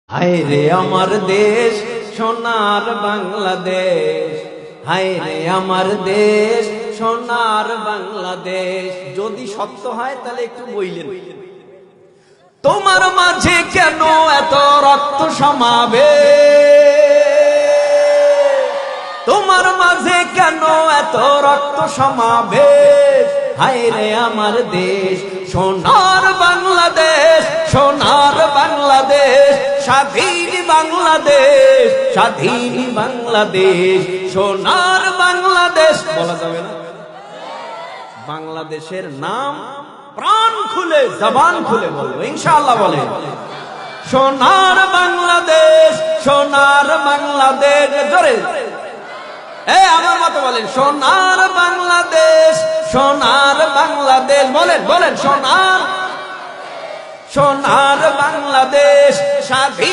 হায় রে আমার দেশ সোনার বাংলাদেশ, হায় রে আমার দেশ সোনার বাংলাদেশ। যদি সত্য হয় তাহলে একটু বইলেন, তোমার মাঝে কেন এত রক্ত সমাবেশ? তোমার মাঝে কেন এত রক্ত সমাবেশ? হায় রে আমার দেশ সোনার বাংলাদেশ, সোনার বাংলাদেশ, স্বাধীন বাংলাদেশ, স্বাধীন বাংলাদেশ, সোনার বাংলাদেশ। বলা যাবে না? বাংলাদেশের নাম প্রাণ খুলে জবান খুলে বলবো ইনশাআল্লাহ। বলে সোনার বাংলাদেশ, সোনার বাংলাদেশ। জোরে আমার মতো বলেন সোনার বাংলাদেশ, সোনার বাংলাদেশ। বলেন বলেন সোনার, সোনার বাংলাদেশ, স্বাধীন